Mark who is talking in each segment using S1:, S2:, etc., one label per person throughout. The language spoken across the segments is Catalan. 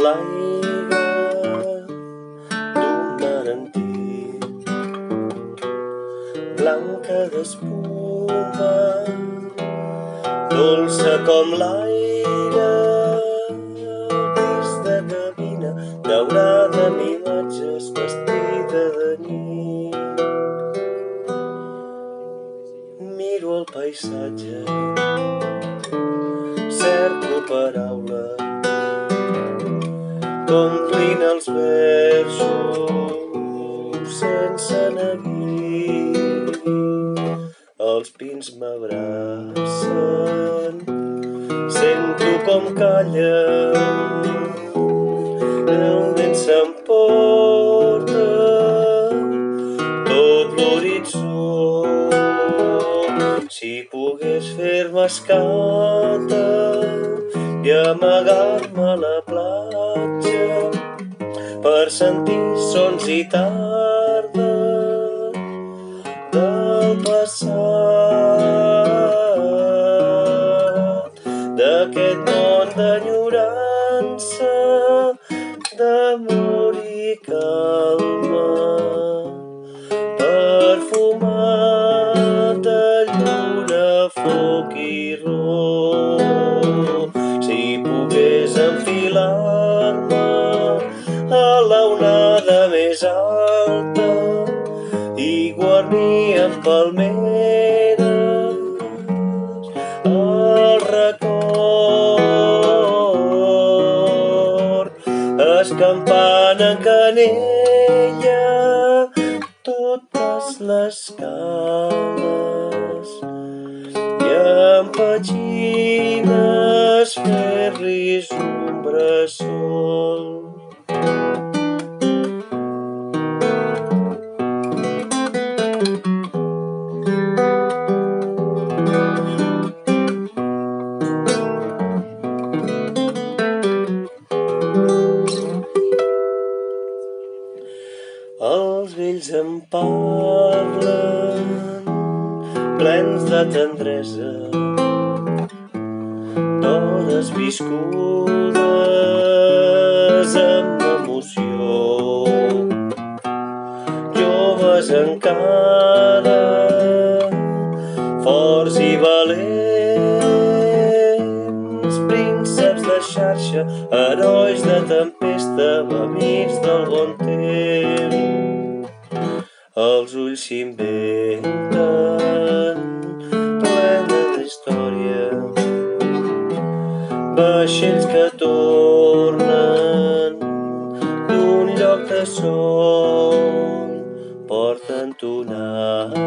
S1: l'aigua d'un manantial, blanca d'espuma, dolça com l'aire, gris de cabina, daurada amb imatges, vestida de nit. Miro el paisatge, cerco paraules, omplint els versos sense neguit. Els pins m'abracen, sento com callen, el vent s'emporta tot l'horitzó. Si pogués fer-me escata i amagar-me a la platja per sentir sons i tardes del passat, d'aquest món d'enyorança, d'amor i calma, perfumat de lluna, foc i rom. Si pogués enfilar-me a l'onada més alta i guarnir amb palmeres el record, escampant en canella totes les cales i amb petxines fer-los un bressol. Els vells em parlen, plens de tendresa, d'hores viscudes amb emoció. Joves encara, forts i valents, prínceps de xarxa, herois de tempesta, amics del bon temps. Els ulls s'inventen, plena d'història, vaixells que tornen d'un lloc de son, porten tonades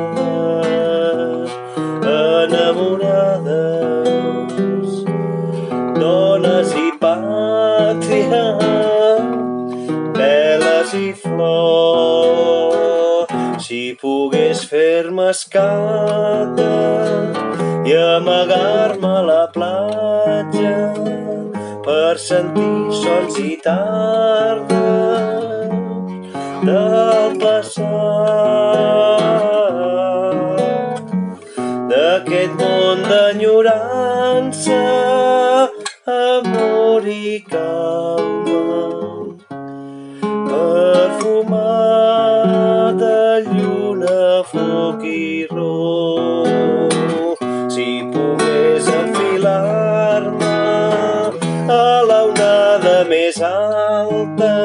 S1: enamorades, dones i pàtria, veles i flors. Si pogués fer-me escata i amagar-me a la platja per sentir sons i tardes del passat, d'aquest món d'enyorança, amor i calma, perfumat de lluna, foc i rom. Si pogués enfilar-me a l'onada més alta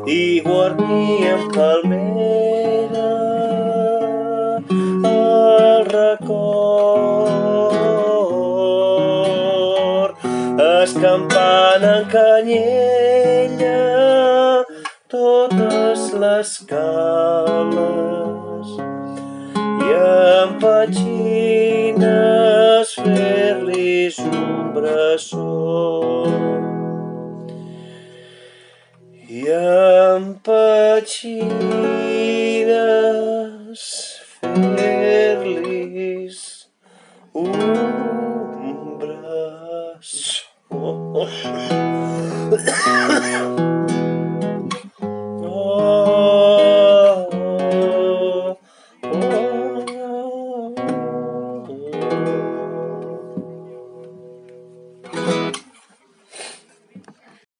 S1: i guarnir amb palmera el record, escampant en canyella totes les cales i amb petxines fer-los un bressol. I amb petxines fer-los un bressol.